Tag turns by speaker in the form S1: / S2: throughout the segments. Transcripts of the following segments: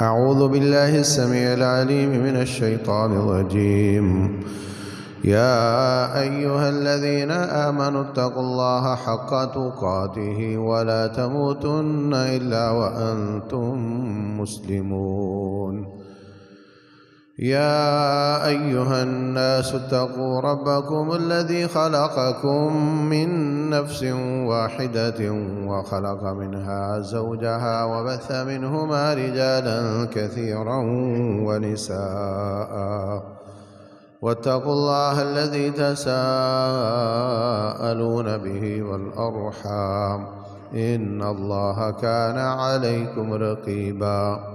S1: أعوذ بالله السميع العليم من الشيطان الرجيم. يا أيها الذين آمنوا اتقوا الله حق تقاته ولا تموتن إلا وأنتم مسلمون. يا أيها الناس اتقوا ربكم الذي خلقكم من نفس واحدة وخلق منها زوجها وبث منهما رجالا كثيرا ونساء واتقوا الله الذي تساءلون به والأرحام إن الله كان عليكم رقيبا.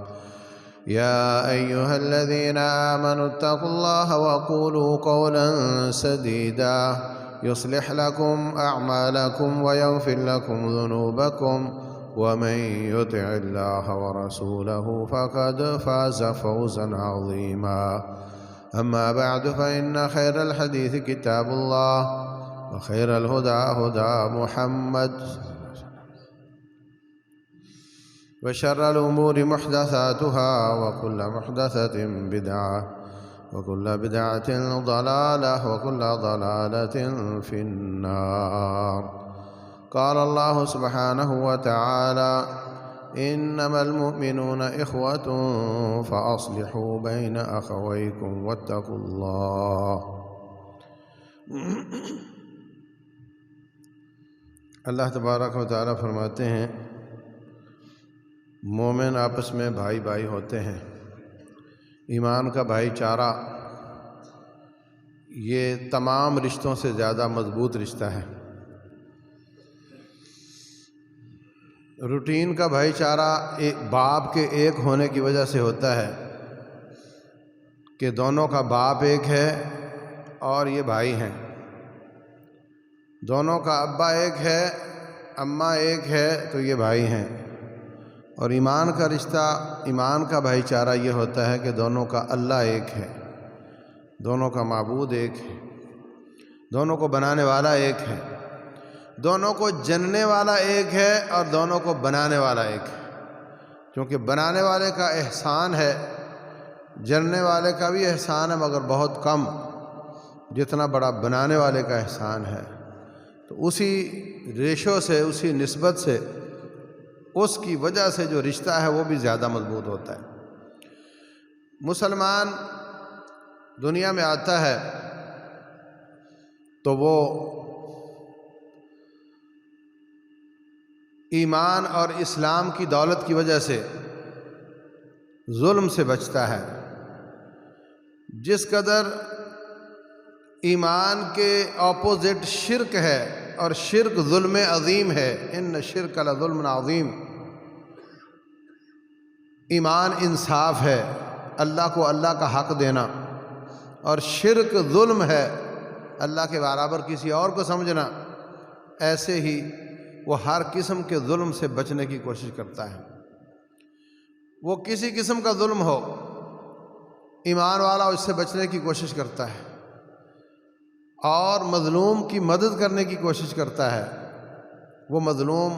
S1: يا أيها الذين آمنوا اتقوا الله وقولوا قولا سديدا يصلح لكم أعمالكم ويغفر لكم ذنوبكم ومن يطع الله ورسوله فقد فاز فوزا عظيما. أما بعد فإن خير الحديث كتاب الله وخير الهدى هدى محمد وشر الأمور محدثاتها وكل محدثة بدعة وكل بدعة ضلالة وكل ضلالة في النار. قال الله سبحانه وتعالى: إنما المؤمنون إخوة فأصلحوا بين أخويكم واتقوا الله. اللہ تبارک و تعالیٰ فرماتے ہیں مومن آپس میں بھائی بھائی ہوتے ہیں. ایمان کا بھائی چارہ یہ تمام رشتوں سے زیادہ مضبوط رشتہ ہے. روٹین کا بھائی چارہ باپ کے ایک ہونے کی وجہ سے ہوتا ہے کہ دونوں کا باپ ایک ہے اور یہ بھائی ہیں. دونوں کا ابا ایک ہے، اماں ایک ہے، تو یہ بھائی ہیں. اور ایمان کا رشتہ، ایمان کا بھائی چارہ یہ ہوتا ہے کہ دونوں کا اللہ ایک ہے، دونوں کا معبود ایک ہے، دونوں کو بنانے والا ایک ہے، دونوں کو جننے والا ایک ہے اور دونوں کو بنانے والا ایک ہے. کیونکہ بنانے والے کا احسان ہے، جننے والے کا بھی احسان ہے مگر بہت کم جتنا بڑا بنانے والے کا احسان ہے. تو اسی ریشو سے، اسی نسبت سے، اس کی وجہ سے جو رشتہ ہے وہ بھی زیادہ مضبوط ہوتا ہے. مسلمان دنیا میں آتا ہے تو وہ ایمان اور اسلام کی دولت کی وجہ سے ظلم سے بچتا ہے. جس قدر ایمان کے اپوزٹ شرک ہے، اور شرک ظلم عظیم ہے، ان شرک لظلم عظیم. ایمان انصاف ہے، اللہ کو اللہ کا حق دینا، اور شرک ظلم ہے، اللہ کے برابر کسی اور کو سمجھنا. ایسے ہی وہ ہر قسم کے ظلم سے بچنے کی کوشش کرتا ہے. وہ کسی قسم کا ظلم ہو، ایمان والا اس سے بچنے کی کوشش کرتا ہے اور مظلوم کی مدد کرنے کی کوشش کرتا ہے. وہ مظلوم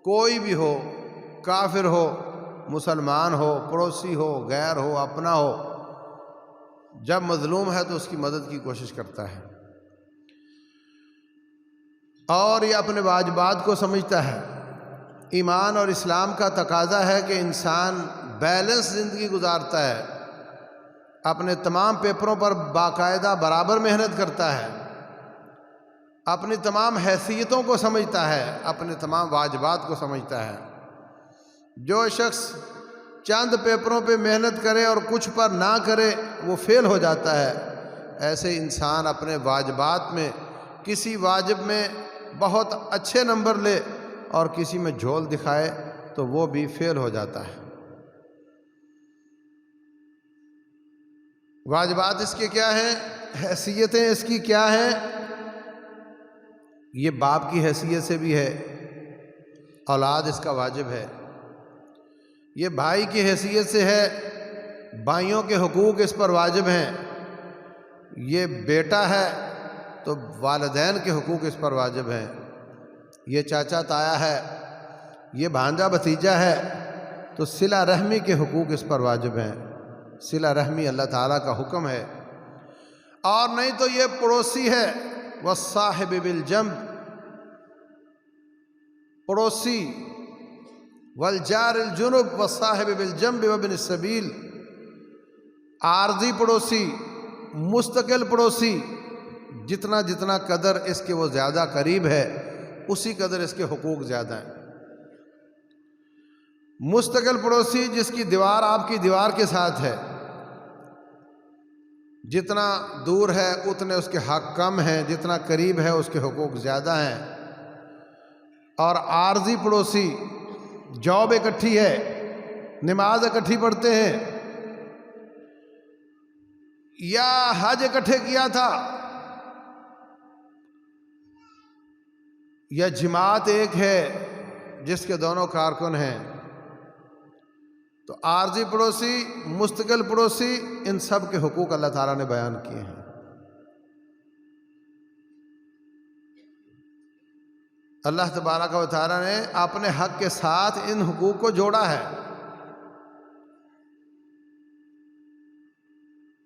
S1: کوئی بھی ہو، کافر ہو، مسلمان ہو، پڑوسی ہو، غیر ہو، اپنا ہو، جب مظلوم ہے تو اس کی مدد کی کوشش کرتا ہے. اور یہ اپنے واجبات کو سمجھتا ہے. ایمان اور اسلام کا تقاضا ہے کہ انسان بیلنس زندگی گزارتا ہے، اپنے تمام پیپروں پر باقاعدہ برابر محنت کرتا ہے، اپنی تمام حیثیتوں کو سمجھتا ہے، اپنے تمام واجبات کو سمجھتا ہے. جو شخص چند پیپروں پہ محنت کرے اور کچھ پر نہ کرے وہ فیل ہو جاتا ہے. ایسے انسان اپنے واجبات میں کسی واجب میں بہت اچھے نمبر لے اور کسی میں جھول دکھائے تو وہ بھی فیل ہو جاتا ہے. واجبات اس کے کیا ہیں؟ حیثیتیں اس کی کیا ہیں؟ یہ باپ کی حیثیت سے بھی ہے، اولاد اس کا واجب ہے. یہ بھائی کی حیثیت سے ہے، بھائیوں کے حقوق اس پر واجب ہیں. یہ بیٹا ہے تو والدین کے حقوق اس پر واجب ہیں. یہ چاچا تایا ہے، یہ بھانجا بھتیجا ہے، تو صلہ رحمی کے حقوق اس پر واجب ہیں. صلہ رحمی اللہ تعالیٰ کا حکم ہے. اور نہیں تو یہ پڑوسی ہے. والصاحب بالجنب، پڑوسی، والجار الجنب والصاحب بالجنب وابن السبیل، عارضی پڑوسی، مستقل پڑوسی. جتنا جتنا قدر اس کے وہ زیادہ قریب ہے اسی قدر اس کے حقوق زیادہ ہیں. مستقل پڑوسی جس کی دیوار آپ کی دیوار کے ساتھ ہے، جتنا دور ہے اتنے اس کے حق کم ہیں، جتنا قریب ہے اس کے حقوق زیادہ ہیں. اور عارضی پڑوسی، جاب اکٹھی ہے، نماز اکٹھی پڑھتے ہیں، یا حج اکٹھے کیا تھا، یا جماعت ایک ہے جس کے دونوں کارکن ہیں، تو عارضی پڑوسی، مستقل پڑوسی، ان سب کے حقوق اللہ تعالیٰ نے بیان کیے ہیں. اللہ تبارک و تعالیٰ نے اپنے حق کے ساتھ ان حقوق کو جوڑا ہے.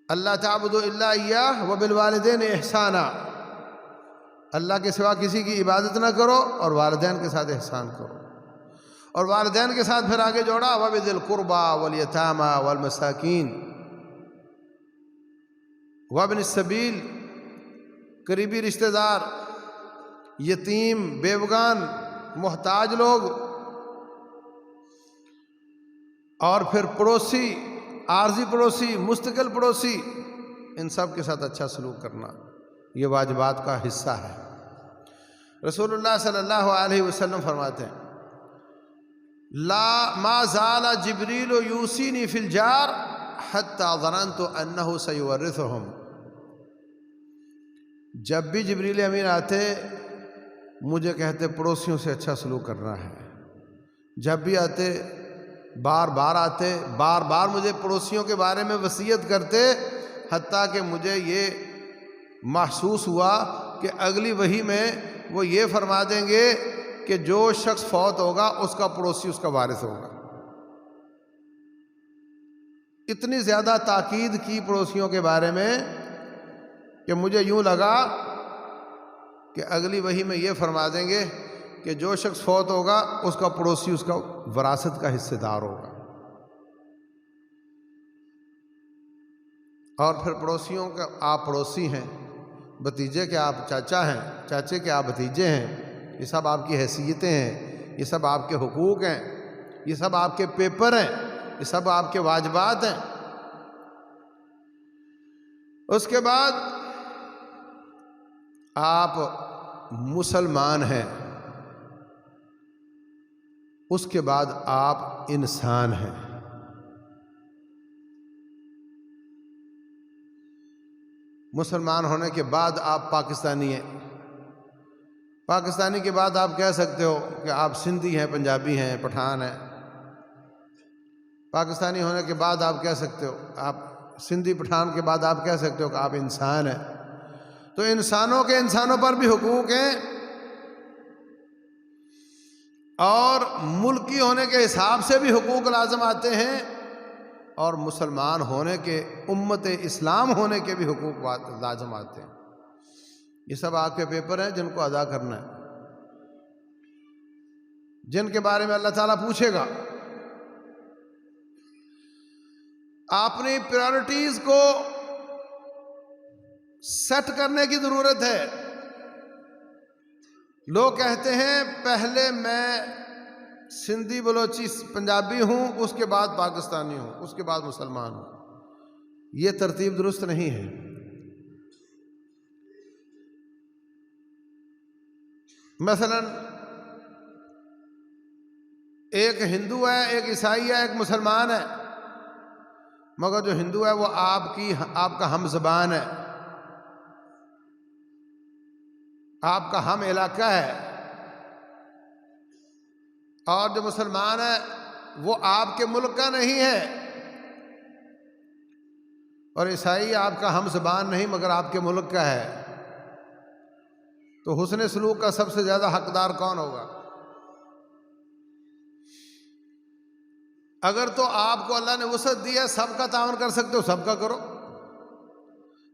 S1: اللہ تعبدوا الا ایاہ وبالوالدین احسانا، اللہ کے سوا کسی کی عبادت نہ کرو اور والدین کے ساتھ احسان کرو. اور والدین کے ساتھ پھر آگے جوڑا وبذی القربى والیتامى والمساکین وابن السبیل، قریبی رشتہ دار، یتیم، بیوگان، محتاج لوگ. اور پھر پڑوسی، عارضی پڑوسی، مستقل پڑوسی، ان سب کے ساتھ اچھا سلوک کرنا یہ واجبات کا حصہ ہے. رسول اللہ صلی اللہ علیہ وسلم فرماتے ہیں ما زال جبریل یوصینی فی الجار حتی ظننت انہ سیورثہم. جب بھی جبریل امین آتے مجھے کہتے پڑوسیوں سے اچھا سلوک کرنا ہے. جب بھی آتے، بار بار آتے، بار بار مجھے پڑوسیوں کے بارے میں وصیت کرتے، حتیٰ کہ مجھے یہ محسوس ہوا کہ اگلی وحی میں وہ یہ فرما دیں گے کہ جو شخص فوت ہوگا اس کا پڑوسی اس کا وارث ہوگا. اتنی زیادہ تاکید کی پڑوسیوں کے بارے میں کہ مجھے یوں لگا کہ اگلی وحی میں یہ فرما دیں گے کہ جو شخص فوت ہوگا اس کا پڑوسی اس کا وراثت کا حصہ دار ہوگا. اور پھر پڑوسیوں کا، آپ پڑوسی ہیں، بھتیجے کے آپ چاچا ہیں، چاچے کے آپ بھتیجے ہیں، یہ سب آپ کی حیثیتیں ہیں، یہ سب آپ کے حقوق ہیں، یہ سب آپ کے پیپر ہیں، یہ سب آپ کے واجبات ہیں. اس کے بعد آپ مسلمان ہیں، اس کے بعد آپ انسان ہیں. مسلمان ہونے کے بعد آپ پاکستانی ہیں. پاکستانی کے بعد آپ کہہ سکتے ہو کہ آپ سندھی ہیں، پنجابی ہیں، پٹھان ہیں. پاکستانی ہونے کے بعد آپ کہہ سکتے ہو، آپ سندھی پٹھان کے بعد آپ کہہ سکتے ہو کہ آپ انسان ہیں. تو انسانوں کے انسانوں پر بھی حقوق ہیں، اور ملکی ہونے کے حساب سے بھی حقوق لازم آتے ہیں، اور مسلمان ہونے کے، امت اسلام ہونے کے بھی حقوق لازم آتے ہیں. یہ سب آپ کے پیپر ہیں جن کو ادا کرنا ہے، جن کے بارے میں اللہ تعالیٰ پوچھے گا. اپنی پرائرٹیز کو سیٹ کرنے کی ضرورت ہے. لوگ کہتے ہیں پہلے میں سندھی، بلوچی، پنجابی ہوں، اس کے بعد پاکستانی ہوں، اس کے بعد مسلمان ہوں. یہ ترتیب درست نہیں ہے. مثلا ایک ہندو ہے، ایک عیسائی ہے، ایک مسلمان ہے، مگر جو ہندو ہے وہ آپ کا ہم زبان ہے، آپ کا ہم علاقہ ہے. اور جو مسلمان ہے وہ آپ کے ملک کا نہیں ہے، اور عیسائی آپ کا ہم زبان نہیں مگر آپ کے ملک کا ہے. تو حسن سلوک کا سب سے زیادہ حقدار کون ہوگا؟ اگر تو آپ کو اللہ نے وسعت دی ہے سب کا تعاون کر سکتے ہو سب کا کرو،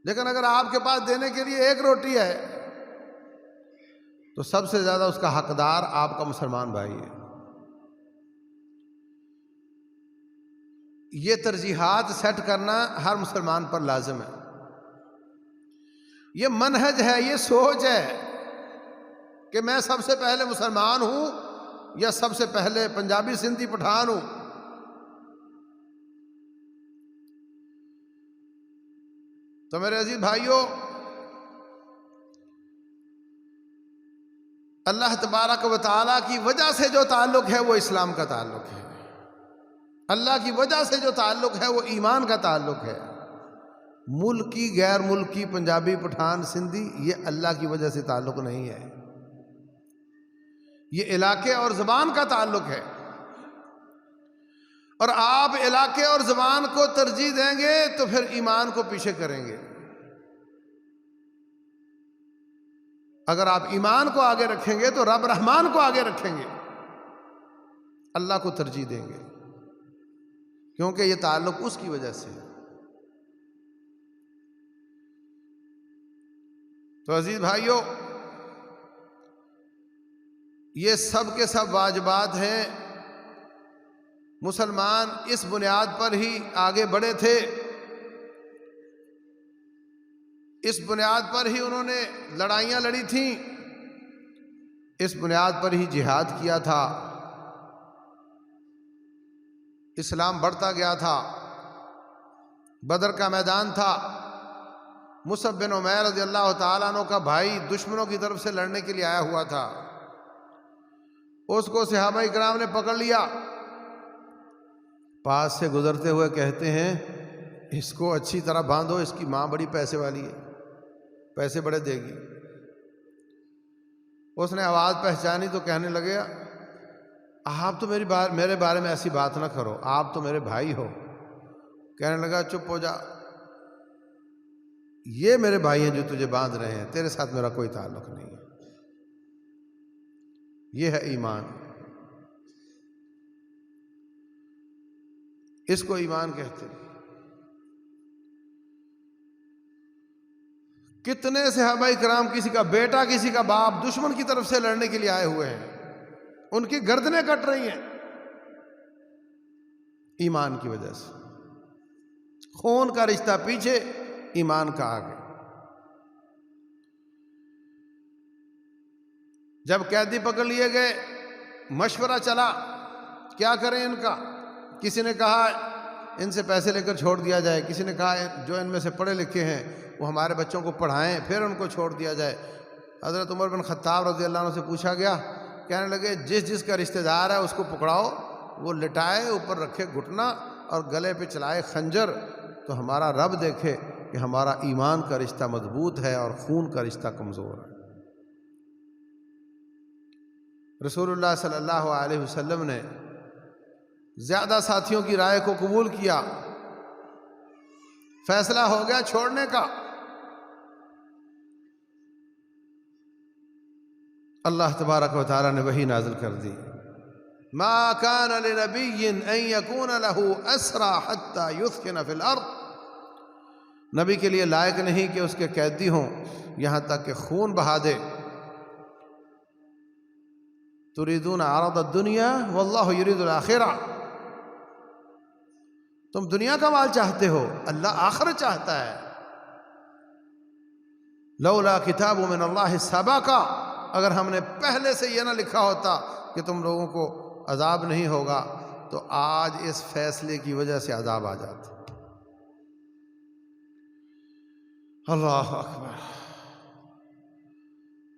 S1: لیکن اگر آپ کے پاس دینے کے لیے ایک روٹی ہے تو سب سے زیادہ اس کا حقدار آپ کا مسلمان بھائی ہے۔ یہ ترجیحات سیٹ کرنا ہر مسلمان پر لازم ہے، یہ منہج ہے، یہ سوچ ہے کہ میں سب سے پہلے مسلمان ہوں یا سب سے پہلے پنجابی سندھی پٹھان ہوں۔ تو میرے عزیز بھائیوں، اللہ تبارک و تعالیٰ کی وجہ سے جو تعلق ہے وہ اسلام کا تعلق ہے، اللہ کی وجہ سے جو تعلق ہے وہ ایمان کا تعلق ہے۔ ملکی غیر ملکی پنجابی پٹھان سندھی یہ اللہ کی وجہ سے تعلق نہیں ہے، یہ علاقے اور زبان کا تعلق ہے، اور آپ علاقے اور زبان کو ترجیح دیں گے تو پھر ایمان کو پیچھے کریں گے۔ اگر آپ ایمان کو آگے رکھیں گے تو رب رحمان کو آگے رکھیں گے، اللہ کو ترجیح دیں گے، کیونکہ یہ تعلق اس کی وجہ سے ہے۔ تو عزیز بھائیوں، یہ سب کے سب واجبات ہیں، مسلمان اس بنیاد پر ہی آگے بڑھے تھے، اس بنیاد پر ہی انہوں نے لڑائیاں لڑی تھیں، اس بنیاد پر ہی جہاد کیا تھا، اسلام بڑھتا گیا تھا۔ بدر کا میدان تھا، مصعب بن عمیر رضی اللہ تعالیٰ عنہ کا بھائی دشمنوں کی طرف سے لڑنے کے لیے آیا ہوا تھا، اس کو صحابہ کرام نے پکڑ لیا، پاس سے گزرتے ہوئے کہتے ہیں اس کو اچھی طرح باندھو، اس کی ماں بڑی پیسے والی ہے، پیسے بڑے دے گی۔ اس نے آواز پہچانی تو کہنے لگے آپ تو میرے بارے میں ایسی بات نہ کرو، آپ تو میرے بھائی ہو۔ کہنے لگا چپ ہو جا، یہ میرے بھائی ہیں جو تجھے باندھ رہے ہیں، تیرے ساتھ میرا کوئی تعلق نہیں ہے۔ یہ ہے ایمان، اس کو ایمان کہتے ہیں۔ کتنے صحابہ کرام، کسی کا بیٹا کسی کا باپ دشمن کی طرف سے لڑنے کے لیے آئے ہوئے ہیں، ان کی گردنیں کٹ رہی ہیں ایمان کی وجہ سے۔ خون کا رشتہ پیچھے، ایمان کا آگے۔ جب قیدی پکڑ لیے گئے، مشورہ چلا کیا کریں ان کا۔ کسی نے کہا ان سے پیسے لے کر چھوڑ دیا جائے، کسی نے کہا جو ان میں سے پڑھے لکھے ہیں وہ ہمارے بچوں کو پڑھائیں پھر ان کو چھوڑ دیا جائے۔ حضرت عمر بن خطاب رضی اللہ عنہ سے پوچھا گیا، کہنے لگے جس کا رشتہ دار ہے اس کو پکڑاؤ، وہ لٹائے، اوپر رکھے گھٹنا اور گلے پہ چلائے خنجر، تو ہمارا رب دیکھے کہ ہمارا ایمان کا رشتہ مضبوط ہے اور خون کا رشتہ کمزور ہے۔ رسول اللہ صلی اللہ علیہ وسلم نے زیادہ ساتھیوں کی رائے کو قبول کیا، فیصلہ ہو گیا چھوڑنے کا۔ اللہ تبارک و تعالی نے وحی نازل کر دی، ما کان لنبی ان یکون له اسرى حتى یثکن فی الارض۔ نبی کے لیے لائق نہیں کہ اس کے قیدی ہوں یہاں تک کہ خون بہا دے۔ تريدون عرض الدنیا واللہ یرید الآخرہ، تم دنیا کا مال چاہتے ہو، اللہ آخرت چاہتا ہے۔ لولا کتاب من اللہ سبق، اگر ہم نے پہلے سے یہ نہ لکھا ہوتا کہ تم لوگوں کو عذاب نہیں ہوگا تو آج اس فیصلے کی وجہ سے عذاب آ جاتا۔ اللہ اکبر،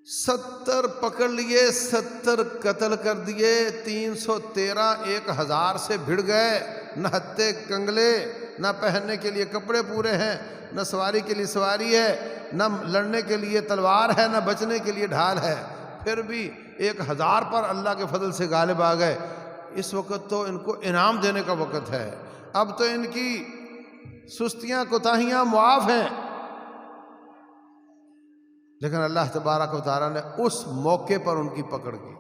S1: 70 پکڑ لیے، 70 قتل کر دیے، 313 1000 سے بھڑ گئے، نہ ہتے کنگلے، نہ پہننے کے لیے کپڑے پورے ہیں، نہ سواری کے لیے سواری ہے، نہ لڑنے کے لیے تلوار ہے، نہ بچنے کے لیے ڈھال ہے، پھر بھی 1000 پر اللہ کے فضل سے غالب آ گئے۔ اس وقت تو ان کو انعام دینے کا وقت ہے، اب تو ان کی سستیاں کوتاہیاں معاف ہیں، لیکن اللہ تبارک و تعالیٰ نے اس موقع پر ان کی پکڑ کی۔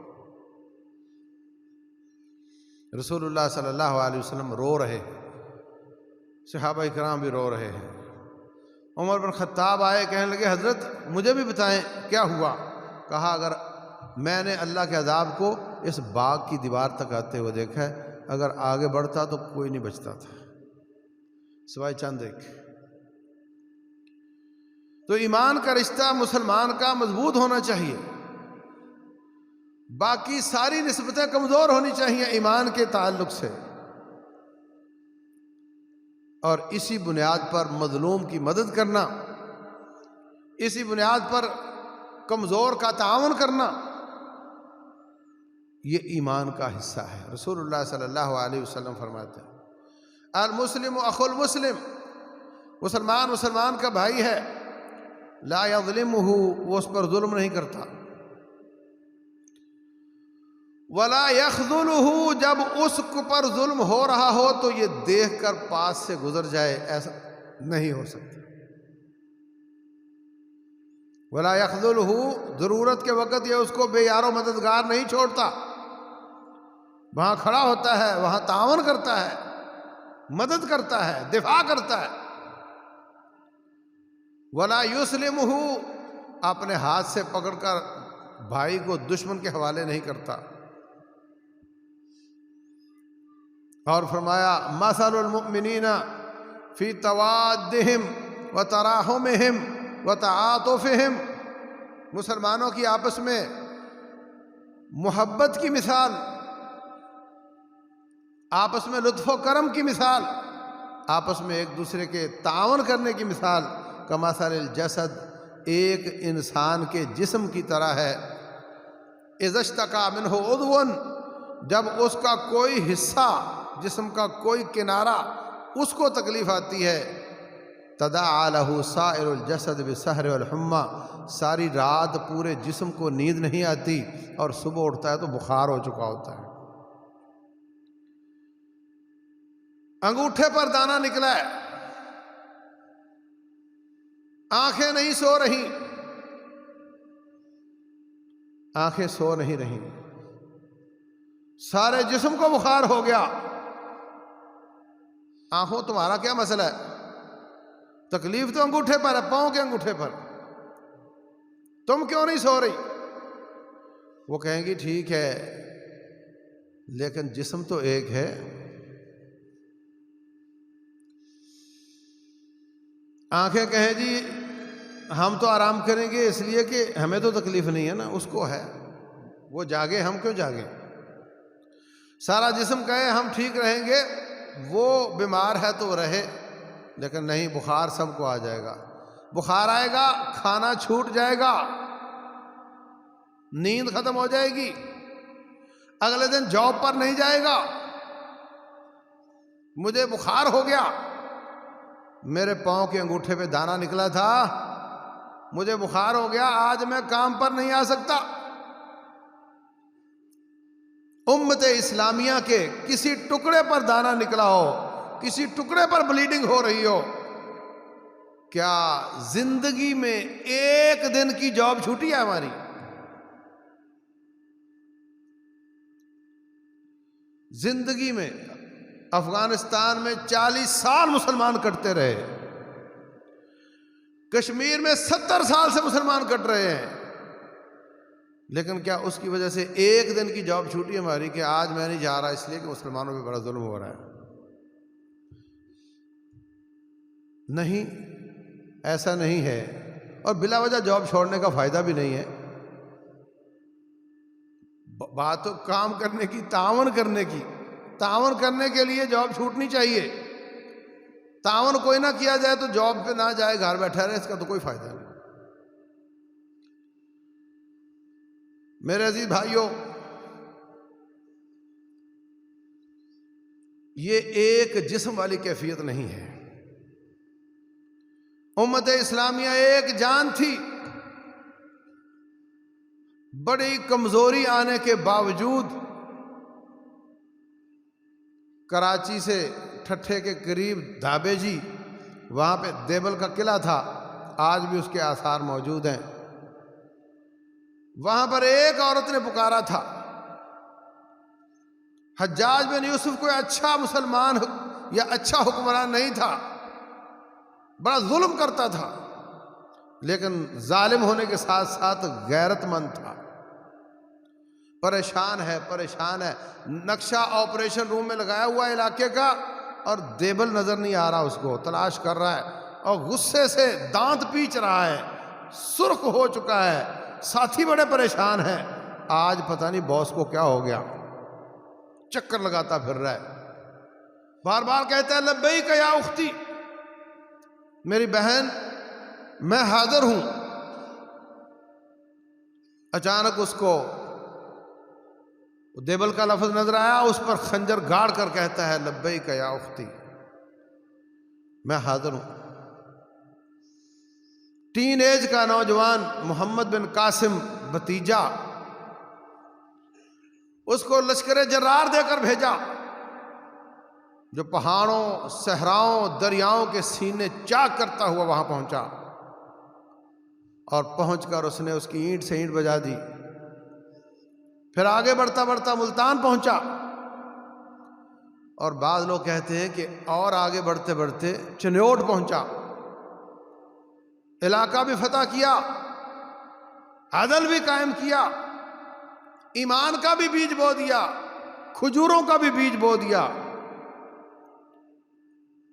S1: رسول اللہ صلی اللہ علیہ وسلم رو رہے ہیں، صحابہ کرام بھی رو رہے ہیں۔ عمر بن خطاب آئے، کہنے لگے حضرت مجھے بھی بتائیں کیا ہوا؟ کہا اگر میں نے اللہ کے عذاب کو اس باغ کی دیوار تک آتے ہوئے دیکھا ہے، اگر آگے بڑھتا تو کوئی نہیں بچتا تھا سوائے چند ایک۔ تو ایمان کا رشتہ مسلمان کا مضبوط ہونا چاہیے، باقی ساری نسبتیں کمزور ہونی چاہیے ایمان کے تعلق سے، اور اسی بنیاد پر مظلوم کی مدد کرنا، اسی بنیاد پر کمزور کا تعاون کرنا، یہ ایمان کا حصہ ہے۔ رسول اللہ صلی اللہ علیہ وسلم فرماتے ہیں المسلم اخو المسلم، مسلمان مسلمان کا بھائی ہے، لا یظلمہ، وہ اس پر ظلم نہیں کرتا، ولا یخذلہ، جب اس پر ظلم ہو رہا ہو تو یہ دیکھ کر پاس سے گزر جائے، ایسا نہیں ہو سکتا۔ ولا یخذلہ، ضرورت کے وقت یہ اس کو بے یار و مددگار نہیں چھوڑتا، وہاں کھڑا ہوتا ہے، وہاں تعاون کرتا ہے، مدد کرتا ہے، دفاع کرتا ہے۔ ولا یسلمہ، اپنے ہاتھ سے پکڑ کر بھائی کو دشمن کے حوالے نہیں کرتا۔ اور فرمایا مثل المؤمنین فی توادہم وتراحمہم وتعاطفہم، مسلمانوں کی آپس میں محبت کی مثال، آپس میں لطف و کرم کی مثال، آپس میں ایک دوسرے کے تعاون کرنے کی مثال، کمثل الجسد، ایک انسان کے جسم کی طرح ہے، اذا اشتکا منہ عضو، جب اس کا کوئی حصہ، جسم کا کوئی کنارہ اس کو تکلیف آتی ہے، تداعی لہ سائر الجسد بالسہر والحمى، ساری رات پورے جسم کو نیند نہیں آتی اور صبح اٹھتا ہے تو بخار ہو چکا ہوتا ہے۔ انگوٹھے پر دانہ نکلا ہے، آنکھیں نہیں سو رہی، آنکھیں سو نہیں رہی، سارے جسم کو بخار ہو گیا۔ آنکھوں تمہارا کیا مسئلہ ہے؟ تکلیف تو انگوٹھے پر ہے، پاؤں کے انگوٹھے پر، تم کیوں نہیں سو رہی؟ وہ کہیں گی ٹھیک ہے لیکن جسم تو ایک ہے۔ آنکھیں کہیں جی ہم تو آرام کریں گے اس لیے کہ ہمیں تو تکلیف نہیں ہے نا، اس کو ہے، وہ جاگے، ہم کیوں جاگیں؟ سارا جسم کہے ہم ٹھیک رہیں گے، وہ بیمار ہے تو رہے، لیکن نہیں، بخار سب کو آ جائے گا، بخار آئے گا، کھانا چھوٹ جائے گا، نیند ختم ہو جائے گی، اگلے دن جاب پر نہیں جائے گا۔ مجھے بخار ہو گیا، میرے پاؤں کے انگوٹھے پہ دانہ نکلا تھا، مجھے بخار ہو گیا، آج میں کام پر نہیں آ سکتا۔ امت اسلامیہ کے کسی ٹکڑے پر دانہ نکلا ہو، کسی ٹکڑے پر بلیڈنگ ہو رہی ہو، کیا زندگی میں ایک دن کی جاب چھوٹی ہے ہماری؟ زندگی میں افغانستان میں 40 سال مسلمان کٹتے رہے، کشمیر میں 70 سال سے مسلمان کٹ رہے ہیں، لیکن کیا اس کی وجہ سے ایک دن کی جاب چھوٹی ہماری کہ آج میں نہیں جا رہا اس لیے کہ مسلمانوں پہ بڑا ظلم ہو رہا ہے؟ نہیں، ایسا نہیں ہے، اور بلا وجہ جاب چھوڑنے کا فائدہ بھی نہیں ہے۔ بات تو کام کرنے کی، تعاون کرنے کی، تعاون کرنے کے لیے جاب چھوٹنی چاہیے۔ تعاون کوئی نہ کیا جائے تو جاب پہ نہ جائے، گھر بیٹھا رہے، اس کا تو کوئی فائدہ نہیں۔ میرے عزیز بھائیوں، یہ ایک جسم والی کیفیت نہیں ہے۔ امت اسلامیہ ایک جان تھی، بڑی کمزوری آنے کے باوجود کراچی سے ٹھٹھے کے قریب دھابے جی، وہاں پہ دیبل کا قلعہ تھا، آج بھی اس کے آثار موجود ہیں۔ وہاں پر ایک عورت نے پکارا تھا، حجاج بن یوسف کوئی اچھا مسلمان یا اچھا حکمران نہیں تھا، بڑا ظلم کرتا تھا، لیکن ظالم ہونے کے ساتھ ساتھ غیرت مند تھا۔ پریشان ہے، نقشہ آپریشن روم میں لگایا ہوا ہے علاقے کا، اور دیبل نظر نہیں آ رہا، اس کو تلاش کر رہا ہے، اور غصے سے دانت پیچ رہا ہے، سرخ ہو چکا ہے، ساتھی بڑے پریشان ہیں۔ آج پتہ نہیں باس کو کیا ہو گیا، چکر لگاتا پھر رہا ہے، بار بار کہتا ہے لبیک یا اختی، میری بہن میں حاضر ہوں۔ اچانک اس کو دیبل کا لفظ نظر آیا، اس پر خنجر گاڑ کر کہتا ہے لبیک یا اختی، میں حاضر ہوں۔ ٹین ایج کا نوجوان محمد بن قاسم بھتیجا، اس کو لشکر جرار دے کر بھیجا، جو پہاڑوں، صحراؤں، دریاؤں کے سینے چاک کرتا ہوا وہاں پہنچا، اور پہنچ کر اس نے اس کی اینٹ سے اینٹ بجا دی۔ پھر آگے بڑھتا بڑھتا ملتان پہنچا، اور بعض لوگ کہتے ہیں کہ اور آگے بڑھتے بڑھتے چنیوٹ پہنچا، علاقہ بھی فتح کیا، عدل بھی قائم کیا، ایمان کا بھی بیج بو دیا، کھجوروں کا بھی بیج بو دیا،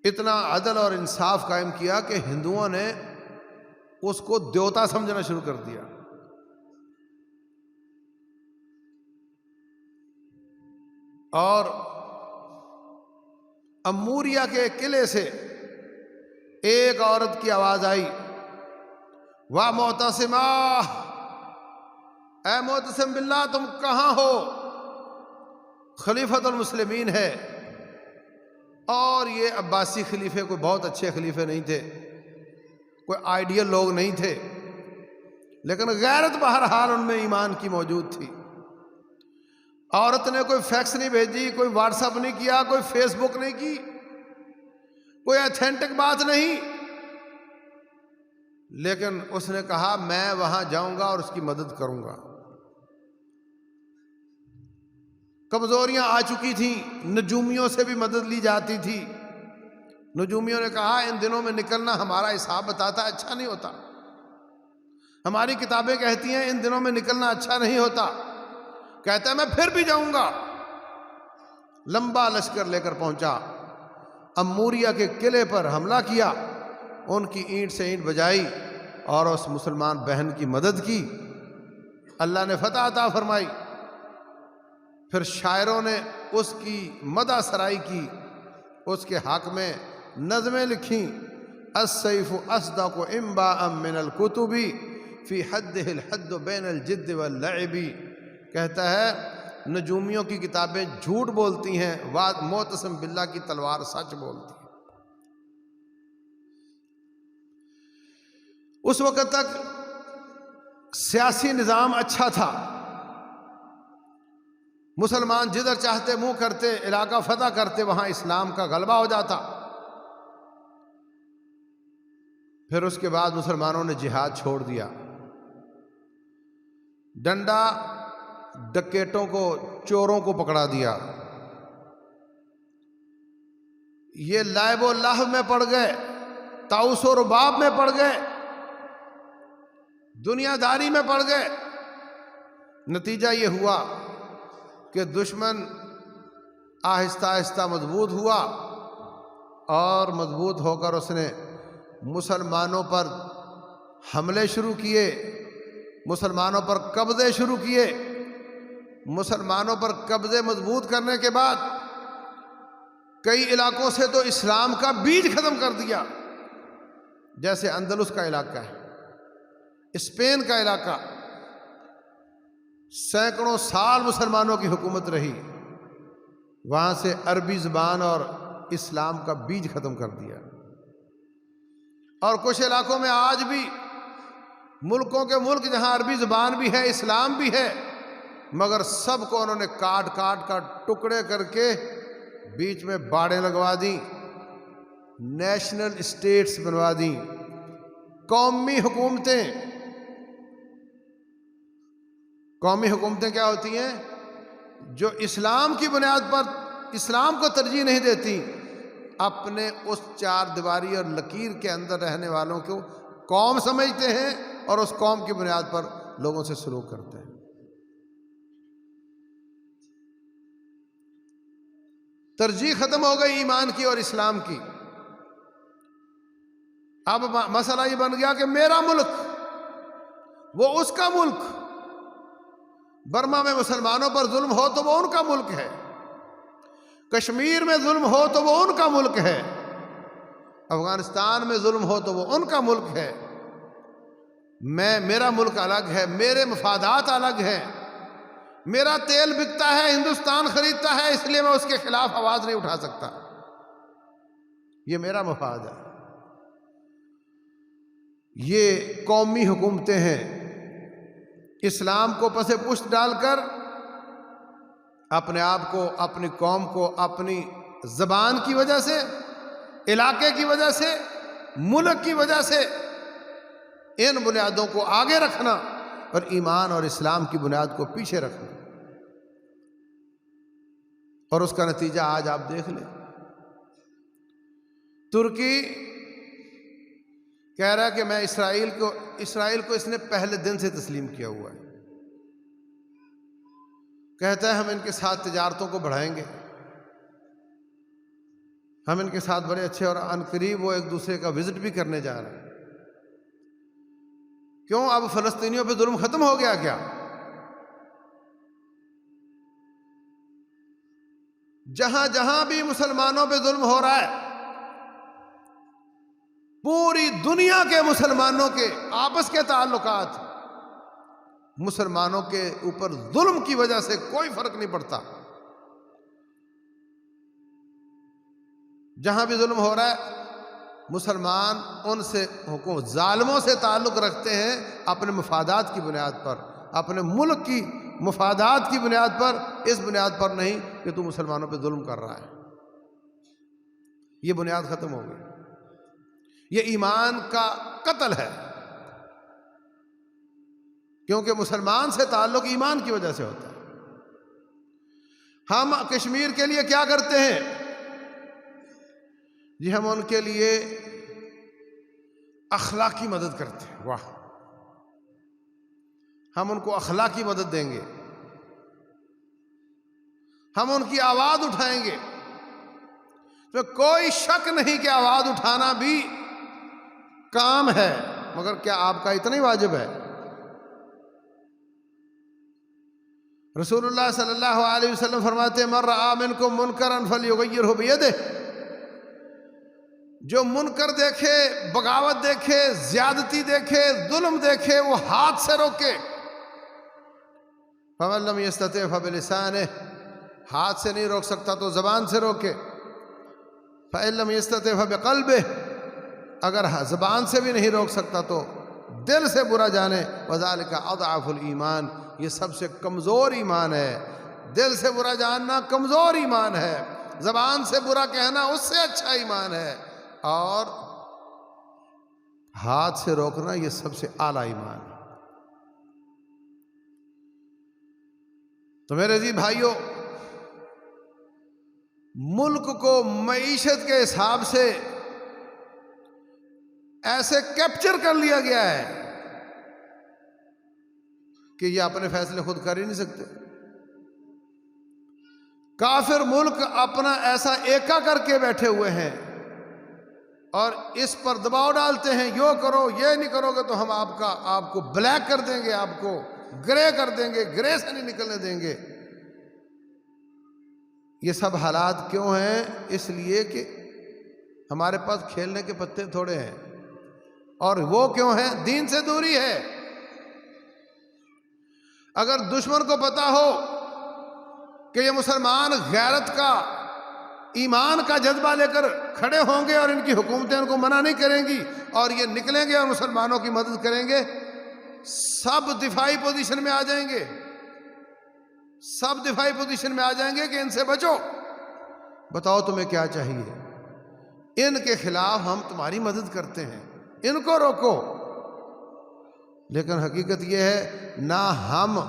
S1: اتنا عدل اور انصاف قائم کیا کہ ہندوؤں نے اس کو دیوتا سمجھنا شروع کر دیا۔ اور اموریہ کے قلعے سے ایک عورت کی آواز آئی، واہ معتصمہ، اے معتصم باللہ تم کہاں ہو؟ خلیفۃ المسلمین ہے، اور یہ عباسی خلیفے کوئی بہت اچھے خلیفے نہیں تھے، کوئی آئیڈیل لوگ نہیں تھے، لیکن غیرت بہرحال ان میں ایمان کی موجود تھی۔ عورت نے کوئی فیکس نہیں بھیجی، کوئی واٹس اپ نہیں کیا، کوئی فیس بک نہیں کی، کوئی ایتھینٹک بات نہیں، لیکن اس نے کہا میں وہاں جاؤں گا اور اس کی مدد کروں گا۔ کمزوریاں آ چکی تھیں، نجومیوں سے بھی مدد لی جاتی تھی۔ نجومیوں نے کہا ان دنوں میں نکلنا ہمارا حساب بتاتا ہے اچھا نہیں ہوتا، ہماری کتابیں کہتی ہیں ان دنوں میں نکلنا اچھا نہیں ہوتا۔ کہتا ہے میں پھر بھی جاؤں گا۔ لمبا لشکر لے کر پہنچا، اموریہ کے قلعے پر حملہ کیا، ان کی اینٹ سے اینٹ بجائی اور اس مسلمان بہن کی مدد کی، اللہ نے فتح عطا فرمائی۔ پھر شاعروں نے اس کی مدح سرائی کی، اس کے حق میں نظمیں لکھیں، السیف اصدق انباء من الکتب فی حدہ الحد بین الجد واللعب، کہتا ہے نجومیوں کی کتابیں جھوٹ بولتی ہیں، معتصم باللہ کی تلوار سچ بولتی ہے۔ اس وقت تک سیاسی نظام اچھا تھا، مسلمان جدھر چاہتے منہ کرتے، علاقہ فتح کرتے، وہاں اسلام کا غلبہ ہو جاتا۔ پھر اس کے بعد مسلمانوں نے جہاد چھوڑ دیا، ڈنڈا ڈکیٹوں کو، چوروں کو پکڑا دیا، یہ لعب و لہو میں پڑ گئے، طاؤس و رباب میں پڑ گئے، دنیا داری میں پڑ گئے۔ نتیجہ یہ ہوا کہ دشمن آہستہ آہستہ مضبوط ہوا، اور مضبوط ہو کر اس نے مسلمانوں پر حملے شروع کیے، مسلمانوں پر قبضے شروع کیے۔ مسلمانوں پر قبضے مضبوط کرنے کے بعد کئی علاقوں سے تو اسلام کا بیج ختم کر دیا، جیسے اندلس کا علاقہ ہے، اسپین کا علاقہ، سینکڑوں سال مسلمانوں کی حکومت رہی، وہاں سے عربی زبان اور اسلام کا بیج ختم کر دیا۔ اور کچھ علاقوں میں آج بھی ملکوں کے ملک جہاں عربی زبان بھی ہے، اسلام بھی ہے، مگر سب کو انہوں نے کاٹ کاٹ کر ٹکڑے کر کے بیچ میں باڑیں لگوا دیں، نیشنل اسٹیٹس بنوا دیں، قومی حکومتیں۔ قومی حکومتیں کیا ہوتی ہیں؟ جو اسلام کی بنیاد پر اسلام کو ترجیح نہیں دیتی، اپنے اس چار دیواری اور لکیر کے اندر رہنے والوں کو قوم سمجھتے ہیں اور اس قوم کی بنیاد پر لوگوں سے سلوک کرتے ہیں۔ ترجیح ختم ہو گئی ایمان کی اور اسلام کی۔ اب مسئلہ یہ بن گیا کہ میرا ملک وہ اس کا ملک، برما میں مسلمانوں پر ظلم ہو تو وہ ان کا ملک ہے، کشمیر میں ظلم ہو تو وہ ان کا ملک ہے، افغانستان میں ظلم ہو تو وہ ان کا ملک ہے، میرا ملک الگ ہے، میرے مفادات الگ ہیں، میرا تیل بکتا ہے، ہندوستان خریدتا ہے، اس لیے میں اس کے خلاف آواز نہیں اٹھا سکتا، یہ میرا مفاد ہے۔ یہ قومی حکومتیں ہیں، اسلام کو پس پشت ڈال کر اپنے آپ کو، اپنی قوم کو، اپنی زبان کی وجہ سے، علاقے کی وجہ سے، ملک کی وجہ سے ان بنیادوں کو آگے رکھنا اور ایمان اور اسلام کی بنیاد کو پیچھے رکھنا، اور اس کا نتیجہ آج آپ دیکھ لیں۔ ترکی کہہ رہا ہے کہ میں اسرائیل کو اس نے پہلے دن سے تسلیم کیا ہوا ہے، کہتا ہے ہم ان کے ساتھ تجارتوں کو بڑھائیں گے، ہم ان کے ساتھ بڑے اچھے، اور عن قریب وہ ایک دوسرے کا وزٹ بھی کرنے جا رہے ہیں۔ کیوں؟ اب فلسطینیوں پہ ظلم ختم ہو گیا کیا؟ جہاں جہاں بھی مسلمانوں پہ ظلم ہو رہا ہے، پوری دنیا کے مسلمانوں کے آپس کے تعلقات، مسلمانوں کے اوپر ظلم کی وجہ سے کوئی فرق نہیں پڑتا۔ جہاں بھی ظلم ہو رہا ہے، مسلمان ان سے ظالموں سے تعلق رکھتے ہیں اپنے مفادات کی بنیاد پر، اپنے ملک کی مفادات کی بنیاد پر، اس بنیاد پر نہیں کہ تو مسلمانوں پہ ظلم کر رہا ہے۔ یہ بنیاد ختم ہو گئی، یہ ایمان کا قتل ہے، کیونکہ مسلمان سے تعلق ایمان کی وجہ سے ہوتا ہے۔ ہم کشمیر کے لیے کیا کرتے ہیں؟ جی ہم ان کے لیے اخلاقی مدد کرتے ہیں، واہ، ہم ان کو اخلاقی مدد دیں گے، ہم ان کی آواز اٹھائیں گے، تو کوئی شک نہیں کہ آواز اٹھانا بھی کام ہے، مگر کیا آپ کا اتنا ہی واجب ہے؟ رسول اللہ صلی اللہ علیہ وسلم فرماتے ہیں من رآ منکم منکرا فلیغیرہ بیدہ، جو منکر دیکھے، بغاوت دیکھے، زیادتی دیکھے، ظلم دیکھے، وہ ہاتھ سے روکے۔ فمن لم یستطع فبلسانہ، ہاتھ سے نہیں روک سکتا تو زبان سے روکے۔ فإن لم یستطع فبقلبہ، اگر زبان سے بھی نہیں روک سکتا تو دل سے برا جانے، وذالک اضعف الایمان، یہ سب سے کمزور ایمان ہے۔ دل سے برا جاننا کمزور ایمان ہے، زبان سے برا کہنا اس سے اچھا ایمان ہے، اور ہاتھ سے روکنا یہ سب سے اعلیٰ ایمان ہے۔ تو میرے عزیز بھائیوں، ملک کو معیشت کے حساب سے ایسے کیپچر کر لیا گیا ہے کہ یہ اپنے فیصلے خود کر ہی نہیں سکتے۔ کافر ملک اپنا ایسا ایکا کر کے بیٹھے ہوئے ہیں اور اس پر دباؤ ڈالتے ہیں، یوں کرو، یہ نہیں کرو گے تو ہم آپ کو بلیک کر دیں گے، آپ کو گرے کر دیں گے، گرے سے نہیں نکلنے دیں گے۔ یہ سب حالات کیوں ہیں؟ اس لیے کہ ہمارے پاس کھیلنے کے پتے تھوڑے ہیں، اور وہ کیوں ہیں؟ دین سے دوری ہے۔ اگر دشمن کو پتا ہو کہ یہ مسلمان غیرت کا، ایمان کا جذبہ لے کر کھڑے ہوں گے اور ان کی حکومتیں ان کو منع نہیں کریں گی اور یہ نکلیں گے اور مسلمانوں کی مدد کریں گے، سب دفاعی پوزیشن میں آ جائیں گے، سب دفاعی پوزیشن میں آ جائیں گے کہ ان سے بچو، بتاؤ تمہیں کیا چاہیے، ان کے خلاف ہم تمہاری مدد کرتے ہیں، ان کو روکو۔ لیکن حقیقت یہ ہے، نہ ہم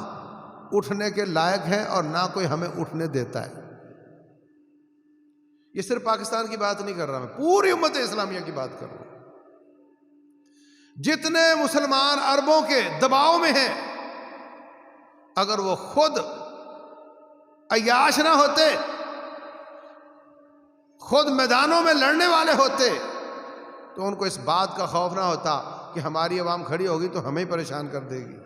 S1: اٹھنے کے لائق ہیں اور نہ کوئی ہمیں اٹھنے دیتا ہے۔ یہ صرف پاکستان کی بات نہیں کر رہا، میں پوری امت اسلامیہ کی بات کر رہا ہوں۔ جتنے مسلمان عربوں کے دباؤ میں ہیں، اگر وہ خود عیاش نہ ہوتے، خود میدانوں میں لڑنے والے ہوتے، تو ان کو اس بات کا خوف نہ ہوتا کہ ہماری عوام کھڑی ہوگی تو ہمیں پریشان کر دے گی،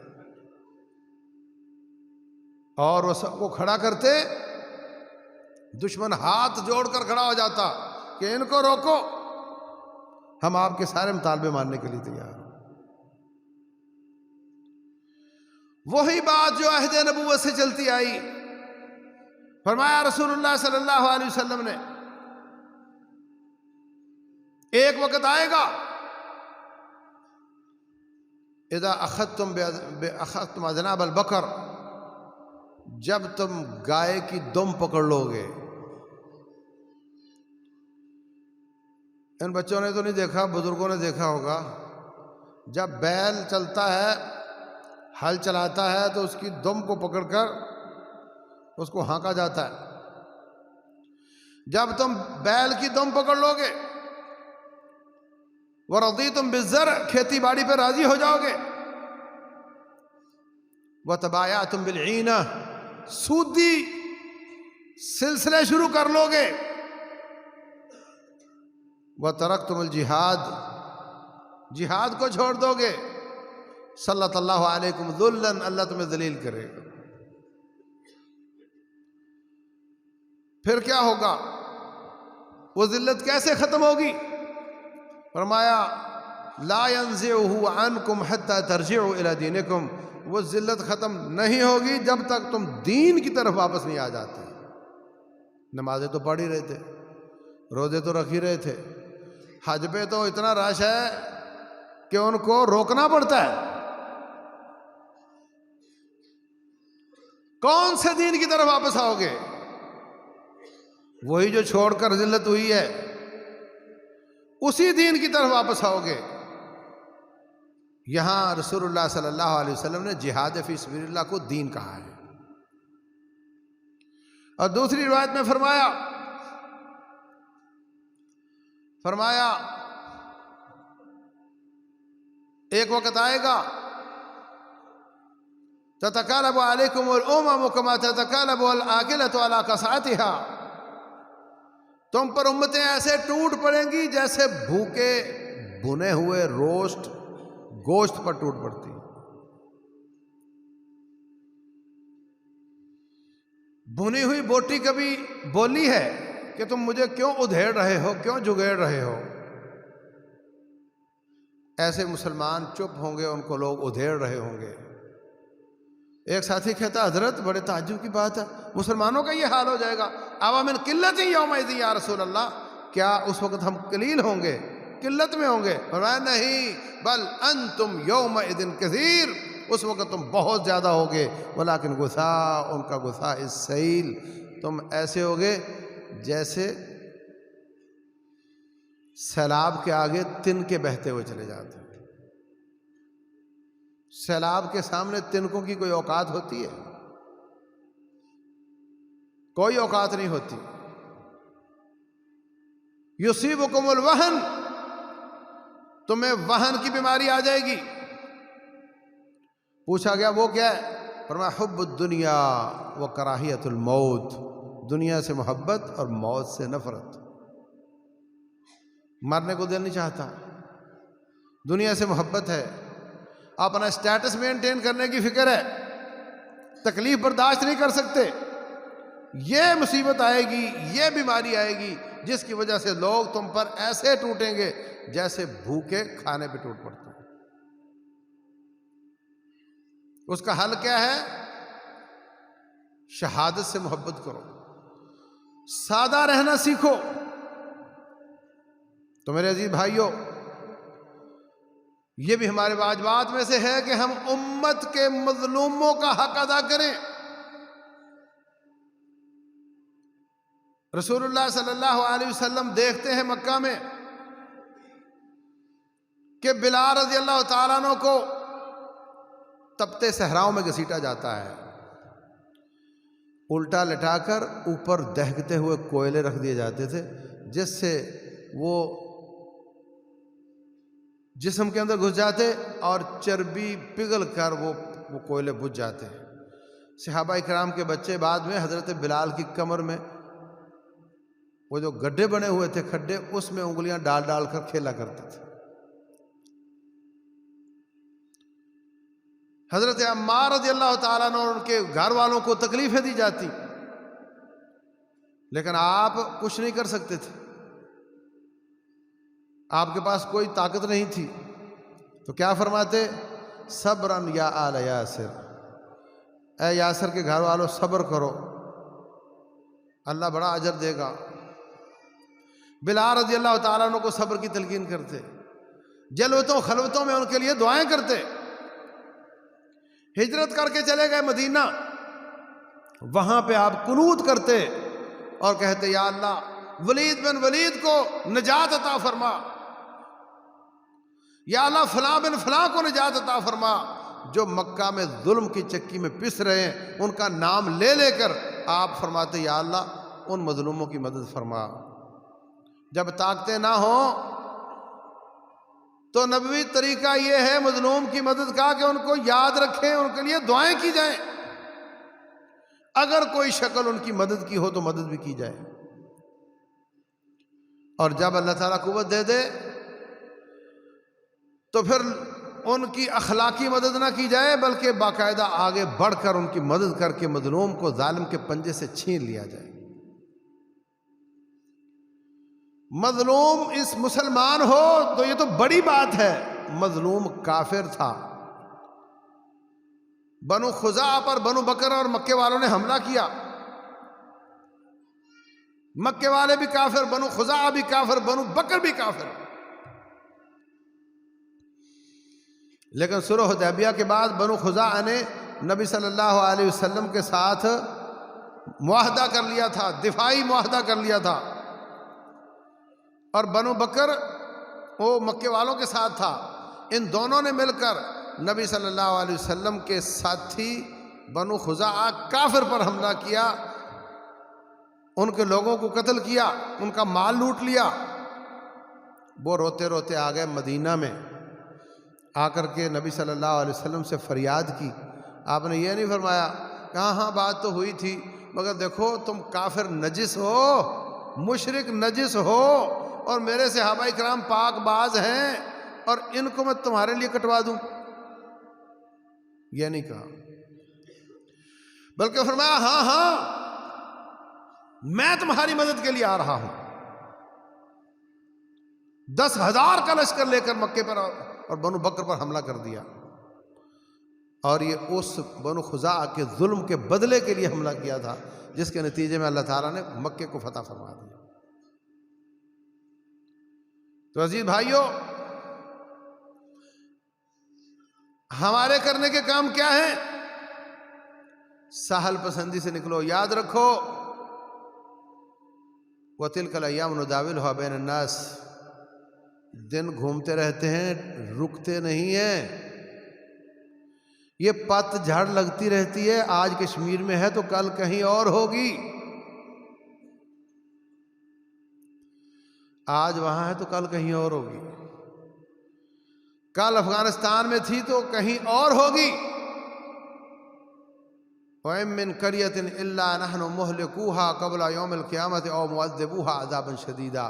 S1: اور وہ سب کو کھڑا کرتے، دشمن ہاتھ جوڑ کر کھڑا ہو جاتا کہ ان کو روکو، ہم آپ کے سارے مطالبے ماننے کے لیے تیار ہیں۔ وہی بات جو عہد نبوت سے چلتی آئی، فرمایا رسول اللہ صلی اللہ علیہ وسلم نے ایک وقت آئے گا اذا اخذتم اذناب البقر، جب تم گائے کی دم پکڑ لو گے۔ ان بچوں نے تو نہیں دیکھا، بزرگوں نے دیکھا ہوگا، جب بیل چلتا ہے، ہل چلاتا ہے تو اس کی دم کو پکڑ کر اس کو ہانکا جاتا ہے۔ جب تم بیل کی دم پکڑ لو گے، وَرَضِيتُم بِالزَّرْعِ، کھیتی باڑی پہ راضی ہو جاؤ گے، وَتَبَايَعْتُم بِالْعِينَةِ، سودی سلسلے شروع کر لو گے، وَتَرَكْتُمُ الْجِهَادِ، جہاد کو چھوڑ دو گے، صلی اللہ علیکم ذُلًّا، اللہ تمہیں ذلیل کرے گا۔ پھر کیا ہوگا؟ وہ ذلت کیسے ختم ہوگی؟ فرمایا لا ينزعه عنكم حتى ترجعوا الى دينكم، وہ ذلت ختم نہیں ہوگی جب تک تم دین کی طرف واپس نہیں آ جاتے۔ نمازیں تو پڑھ ہی رہے تھے، روزے تو رکھ ہی رہے تھے، حج پہ تو اتنا رش ہے کہ ان کو روکنا پڑتا ہے۔ کون سے دین کی طرف واپس آؤ گے؟ وہی جو چھوڑ کر ذلت ہوئی ہے، اسی دین کی طرف واپس آؤ گے۔ یہاں رسول اللہ صلی اللہ علیہ وسلم نے جہاد فی سبیل اللہ کو دین کہا ہے۔ اور دوسری روایت میں فرمایا ایک وقت آئے گا تتکالب علیکم الامم کما تتکالب الآکلۃ علی قصعتها، تم پر امتیں ایسے ٹوٹ پڑیں گی جیسے بھوکے بھنے ہوئے گوشت پر ٹوٹ پڑتی۔ بھنی ہوئی بوٹی کبھی بولی ہے کہ تم مجھے کیوں ادھیڑ رہے ہو، کیوں جگیڑ رہے ہو؟ ایسے مسلمان چپ ہوں گے، ان کو لوگ ادھیڑ رہے ہوں گے۔ ایک ساتھی کہتا حضرت بڑے تعجب کی بات ہے، مسلمانوں کا یہ حال ہو جائے گا، اَوَ مِن قِلَّةٍ یَوْمَئِذٍ یا رسول اللہ، کیا اس وقت ہم قلیل ہوں گے، قلت میں ہوں گے؟ فرمایا نہیں، بل انتم یومئذ کثیر، اس وقت تم بہت زیادہ ہوگے، ولیکن غثاء، ان کا غثاء السیل، تم ایسے ہوگے جیسے سیلاب کے آگے تنکے بہتے ہوئے چلے جاتے ہیں۔ سیلاب کے سامنے تنکوں کی کوئی اوقات ہوتی ہے؟ کوئی اوقات نہیں ہوتی۔ یصیبکم الوہن، تمہیں وہن کی بیماری آ جائے گی۔ پوچھا گیا وہ کیا ہے؟ فرمایا حب الدنیا و کراہیت الموت، دنیا سے محبت اور موت سے نفرت۔ مرنے کو دل نہیں چاہتا، دنیا سے محبت ہے، اپنا اسٹیٹس مینٹین کرنے کی فکر ہے، تکلیف برداشت نہیں کر سکتے۔ یہ مصیبت آئے گی، یہ بیماری آئے گی جس کی وجہ سے لوگ تم پر ایسے ٹوٹیں گے جیسے بھوکے کھانے پہ ٹوٹ پڑتے ہیں۔ اس کا حل کیا ہے؟ شہادت سے محبت کرو، سادہ رہنا سیکھو۔ تو میرے عزیز بھائیوں، یہ بھی ہمارے واجبات میں سے ہے کہ ہم امت کے مظلوموں کا حق ادا کریں۔ رسول اللہ صلی اللہ علیہ وسلم دیکھتے ہیں مکہ میں کہ بلال رضی اللہ تعالیٰ عنہ کو تپتے صحراؤں میں گھسیٹا جاتا ہے، الٹا لٹا کر اوپر دہکتے ہوئے کوئلے رکھ دیے جاتے تھے، جس سے وہ جسم کے اندر گھس جاتے اور چربی پگھل کر وہ کوئلے بجھ جاتے۔ صحابہ کرام کے بچے بعد میں حضرت بلال کی کمر میں وہ جو گڈھے بنے ہوئے تھے، کھڈے، اس میں انگلیاں ڈال ڈال کر کھیلا کرتے تھے۔ حضرت عمار رضی اللہ تعالیٰ عنہ اور ان کے گھر والوں کو تکلیفیں دی جاتی، لیکن آپ کچھ نہیں کر سکتے تھے، آپ کے پاس کوئی طاقت نہیں تھی، تو کیا فرماتے؟ صبراً یا آل یاسر، اے یاسر کے گھر والوں صبر کرو، اللہ بڑا اجر دے گا۔ بلال رضی اللہ تعالیٰ عنہ کو صبر کی تلقین کرتے، جلوتوں خلوتوں میں ان کے لیے دعائیں کرتے۔ ہجرت کر کے چلے گئے مدینہ، وہاں پہ آپ قنوت کرتے اور کہتے یا اللہ ولید بن ولید کو نجات عطا فرما، یا اللہ فلاں بن فلاں کو نجات عطا فرما، جو مکہ میں ظلم کی چکی میں پس رہے ہیں ان کا نام لے لے کر آپ فرماتے یا اللہ ان مظلوموں کی مدد فرما۔ جب طاقتیں نہ ہوں تو نبوی طریقہ یہ ہے مظلوم کی مدد کا کہ ان کو یاد رکھیں، ان کے لیے دعائیں کی جائیں، اگر کوئی شکل ان کی مدد کی ہو تو مدد بھی کی جائے۔ اور جب اللہ تعالیٰ قوت دے دے تو پھر ان کی اخلاقی مدد نہ کی جائے بلکہ باقاعدہ آگے بڑھ کر ان کی مدد کر کے مظلوم کو ظالم کے پنجے سے چھین لیا جائے۔ مظلوم اس مسلمان ہو تو یہ تو بڑی بات ہے، مظلوم کافر تھا، بنو خزاعہ پر بنو بکر اور مکے والوں نے حملہ کیا، مکے والے بھی کافر، بنو خزاعہ بھی کافر، بنو بکر بھی کافر۔ لیکن صلح حدیبیہ کے بعد بنو خزاعہ نے نبی صلی اللہ علیہ وسلم کے ساتھ معاہدہ کر لیا تھا، دفاعی معاہدہ کر لیا تھا، اور بنو بکر وہ مکے والوں کے ساتھ تھا۔ ان دونوں نے مل کر نبی صلی اللہ علیہ وسلم کے ساتھی بنو خزاعہ کافر پر حملہ کیا، ان کے لوگوں کو قتل کیا، ان کا مال لوٹ لیا۔ وہ روتے روتے آ گئے مدینہ میں، آ کر کے نبی صلی اللہ علیہ وسلم سے فریاد کی۔ آپ نے یہ نہیں فرمایا کہ ہاں بات تو ہوئی تھی مگر دیکھو تم کافر نجس ہو، مشرک نجس ہو، اور میرے صحابہ کرام پاک باز ہیں اور ان کو میں تمہارے لیے کٹوا دوں، یہ نہیں کہا، بلکہ فرمایا ہاں ہاں میں تمہاری مدد کے لیے آ رہا ہوں۔ 10,000 کا لشکر لے کر مکے پر اور بنو بکر پر حملہ کر دیا، اور یہ اس بنو خزاعہ کے ظلم کے بدلے کے لیے حملہ کیا تھا، جس کے نتیجے میں اللہ تعالیٰ نے مکے کو فتح فرما دیا۔ تو عزیز بھائیوں، ہمارے کرنے کے کام کیا ہیں؟ سہل پسندی سے نکلو، یاد رکھو وَتِلْكَ الْأَيَّامُ نُدَاوِلُهَا بَيْنَ النَّاسِ، دن گھومتے رہتے ہیں، رکتے نہیں ہیں، یہ پت جھڑ لگتی رہتی ہے، آج کشمیر میں ہے تو کل کہیں اور ہوگی، آج وہاں ہے تو کل کہیں اور ہوگی، کل افغانستان میں تھی تو کہیں اور ہوگی۔ وَإِن مِّن قَرْيَةٍ إِلَّا نَحْنُ مُهْلِكُوهَا قَبْلَ يَوْمِ الْقِيَامَةِ أَوْ مُعَذِّبُوهَا عَذَابًا شَدِيدًا۔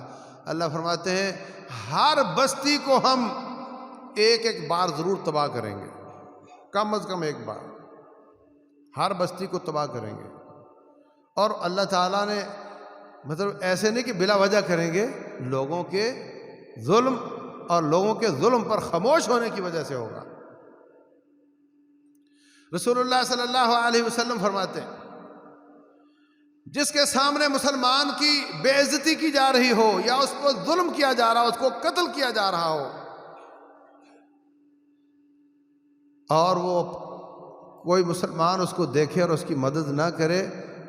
S1: اللہ فرماتے ہیں ہر بستی کو ہم ایک ایک بار ضرور تباہ کریں گے، کم از کم ایک بار ہر بستی کو تباہ کریں گے۔ اور اللہ تعالیٰ نے مطلب ایسے نہیں کہ بلا وجہ کریں گے، لوگوں کے ظلم اور لوگوں کے ظلم پر خاموش ہونے کی وجہ سے ہوگا۔ رسول اللہ صلی اللہ علیہ وسلم فرماتے ہیں جس کے سامنے مسلمان کی بے عزتی کی جا رہی ہو یا اس پر ظلم کیا جا رہا ہو، اس کو قتل کیا جا رہا ہو، اور وہ کوئی مسلمان اس کو دیکھے اور اس کی مدد نہ کرے،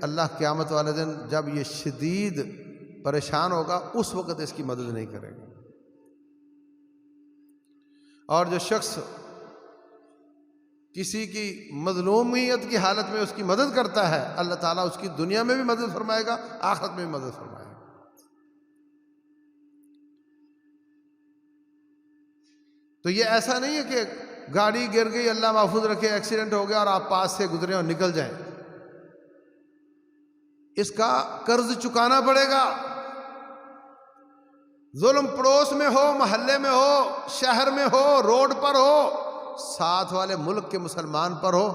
S1: اللہ قیامت والے دن جب یہ شدید پریشان ہوگا اس وقت اس کی مدد نہیں کرے گا۔ اور جو شخص کسی کی مظلومیت کی حالت میں اس کی مدد کرتا ہے، اللہ تعالیٰ اس کی دنیا میں بھی مدد فرمائے گا، آخرت میں بھی مدد فرمائے گا۔ تو یہ ایسا نہیں ہے کہ گاڑی گر گئی، اللہ محفوظ رکھے، ایکسیڈنٹ ہو گیا اور آپ پاس سے گزرے اور نکل جائیں۔ اس کا قرض چکانا پڑے گا۔ ظلم پڑوس میں ہو، محلے میں ہو، شہر میں ہو، روڈ پر ہو، ساتھ والے ملک کے مسلمان پر ہو،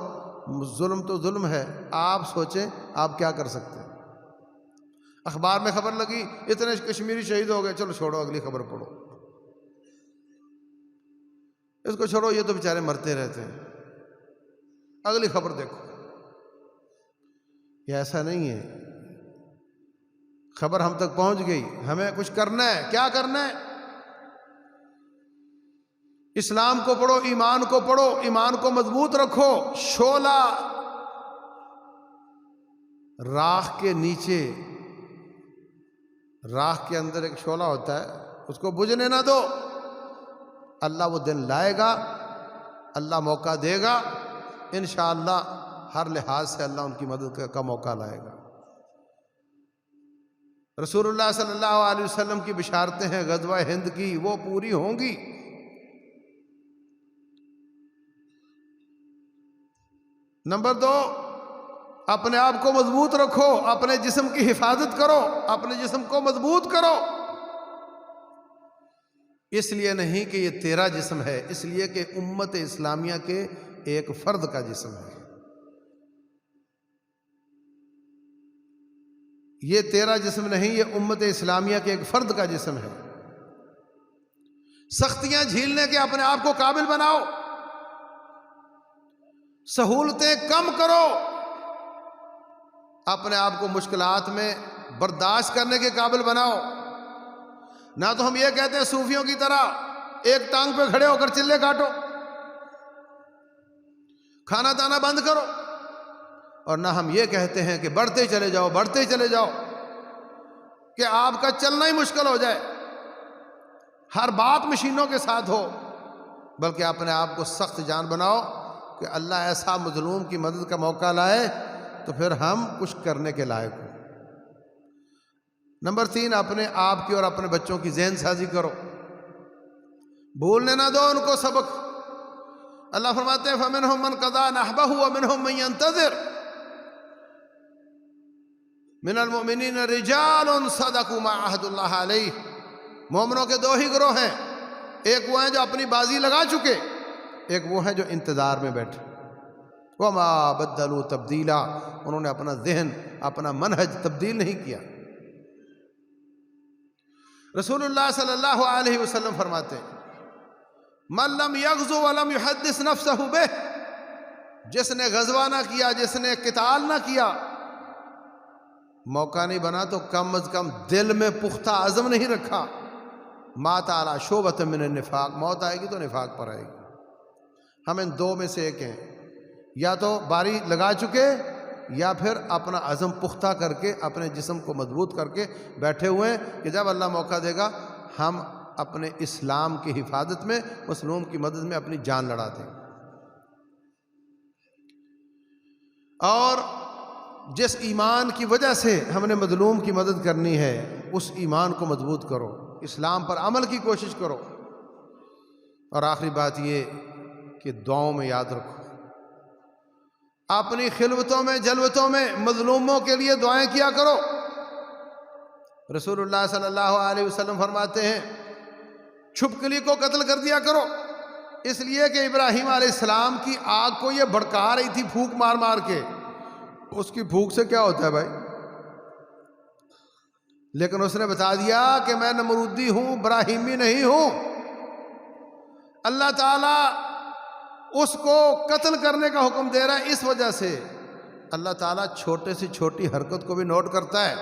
S1: ظلم تو ظلم ہے۔ آپ سوچیں آپ کیا کر سکتے ہیں۔ اخبار میں خبر لگی اتنے کشمیری شہید ہو گئے، چلو چھوڑو اگلی خبر پڑھو، اس کو چھوڑو، یہ تو بیچارے مرتے رہتے ہیں، اگلی خبر دیکھو۔ یہ ایسا نہیں ہے۔ خبر ہم تک پہنچ گئی، ہمیں کچھ کرنا ہے۔ کیا کرنا ہے؟ اسلام کو پڑھو، ایمان کو پڑھو، ایمان کو مضبوط رکھو۔ شعلہ راکھ کے نیچے، راکھ کے اندر ایک شعلہ ہوتا ہے، اس کو بجھنے نہ دو۔ اللہ وہ دن لائے گا، اللہ موقع دے گا، انشاءاللہ ہر لحاظ سے اللہ ان کی مدد کا موقع لائے گا۔ رسول اللہ صلی اللہ علیہ وسلم کی بشارتیں ہیں غزوہ ہند کی، وہ پوری ہوں گی۔ نمبر 2، اپنے آپ کو مضبوط رکھو، اپنے جسم کی حفاظت کرو، اپنے جسم کو مضبوط کرو۔ اس لیے نہیں کہ یہ تیرا جسم ہے، اس لیے کہ امت اسلامیہ کے ایک فرد کا جسم ہے۔ یہ تیرا جسم نہیں، یہ امت اسلامیہ کے ایک فرد کا جسم ہے۔ سختیاں جھیلنے کے اپنے آپ کو قابل بناؤ، سہولتیں کم کرو، اپنے آپ کو مشکلات میں برداشت کرنے کے قابل بناؤ۔ نہ تو ہم یہ کہتے ہیں صوفیوں کی طرح ایک ٹانگ پہ کھڑے ہو کر چلے کاٹو، کھانا دانا بند کرو، اور نہ ہم یہ کہتے ہیں کہ بڑھتے ہی چلے جاؤ، بڑھتے ہی چلے جاؤ، کہ آپ کا چلنا ہی مشکل ہو جائے، ہر بات مشینوں کے ساتھ ہو، بلکہ اپنے آپ کو سخت جان بناؤ کہ اللہ ایسا مظلوم کی مدد کا موقع لائے تو پھر ہم کچھ کرنے کے لائق ہوں۔ نمبر 3، اپنے آپ کی اور اپنے بچوں کی ذہن سازی کرو، بھولنے نہ دو ان کو سبق۔ اللہ فرماتے ہیں فَمِنْهُمْ مَنْ قَضَىٰ نَحْبَهُ وَمِنْهُمْ مَنْ يَنْتَظِرُ مِنَ الْمُؤْمِنِينَ رِجَالٌ صَدَقُوا مَا عَاهَدُوا اللَّهَ عَلَيْهِ۔ مومنوں کے 2 ہی گروہ ہیں، ایک وہ ہیں جو اپنی بازی لگا چکے، ایک وہ ہیں جو انتظار میں بیٹھے۔ وَمَا بَدَّلُوا تَبْدِيلًا، انہوں نے اپنا ذہن، اپنا منہج تبدیل نہیں کیا۔ رسول اللہ صلی اللہ علیہ وسلم فرماتے ہیں مَن لَمْ يَغْزُ وَلَمْ يُحَدِّثْ نَفْسَهُ بِهِ، جس نے غزوہ نہ کیا، جس نے قتال نہ کیا، موقع نہیں بنا تو کم از کم دل میں پختہ عزم نہیں رکھا، مات علی شعبۃ من النفاق، موت آئے گی تو نفاق پر آئے گی۔ ہم ان 2 میں سے ایک ہیں، یا تو باری لگا چکے یا پھر اپنا عزم پختہ کر کے اپنے جسم کو مضبوط کر کے بیٹھے ہوئے ہیں کہ جب اللہ موقع دے گا ہم اپنے اسلام کی حفاظت میں، مظلوم کی مدد میں اپنی جان لڑا دیں۔ اور جس ایمان کی وجہ سے ہم نے مظلوم کی مدد کرنی ہے، اس ایمان کو مضبوط کرو، اسلام پر عمل کی کوشش کرو۔ اور آخری بات یہ کہ دعاؤں میں یاد رکھو، اپنی خلوتوں میں جلوتوں میں مظلوموں کے لیے دعائیں کیا کرو۔ رسول اللہ صلی اللہ علیہ وسلم فرماتے ہیں چھپکلی کو قتل کر دیا کرو، اس لیے کہ ابراہیم علیہ السلام کی آگ کو یہ بھڑکا رہی تھی پھونک مار مار کے، اس کی پھونک سے کیا ہوتا ہے بھائی؟ لیکن اس نے بتا دیا کہ میں نمرودی ہوں، ابراہیمی نہیں ہوں۔ اللہ تعالیٰ اس کو قتل کرنے کا حکم دے رہا ہے، اس وجہ سے اللہ تعالیٰ چھوٹے سے چھوٹی حرکت کو بھی نوٹ کرتا ہے۔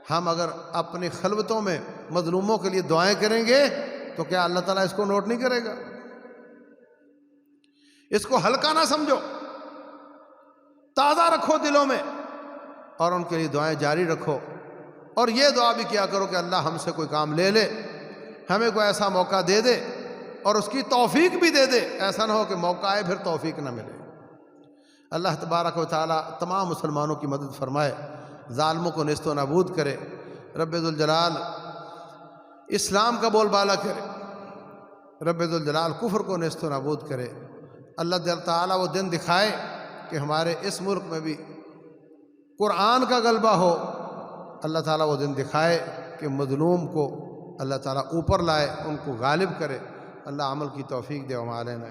S1: ہم اگر اپنی خلوتوں میں مظلوموں کے لیے دعائیں کریں گے تو کیا اللہ تعالیٰ اس کو نوٹ نہیں کرے گا؟ اس کو ہلکا نہ سمجھو، تازہ رکھو دلوں میں اور ان کے لیے دعائیں جاری رکھو۔ اور یہ دعا بھی کیا کرو کہ اللہ ہم سے کوئی کام لے لے، ہمیں کوئی ایسا موقع دے دے اور اس کی توفیق بھی دے دے، ایسا نہ ہو کہ موقع آئے پھر توفیق نہ ملے۔ اللہ تبارک و تعالیٰ تمام مسلمانوں کی مدد فرمائے، ظالموں کو نیست و نابود کرے، رب ذوالجلال اسلام کا بول بالا کرے، رب ذوالجلال کفر کو نیست و نابود کرے۔ اللہ تعالیٰ وہ دن دکھائے کہ ہمارے اس ملک میں بھی قرآن کا غلبہ ہو، اللہ تعالیٰ وہ دن دکھائے کہ مظلوم کو اللہ تعالیٰ اوپر لائے، ان کو غالب کرے۔ اللہ عمل کی توفیق دے، وما علینا۔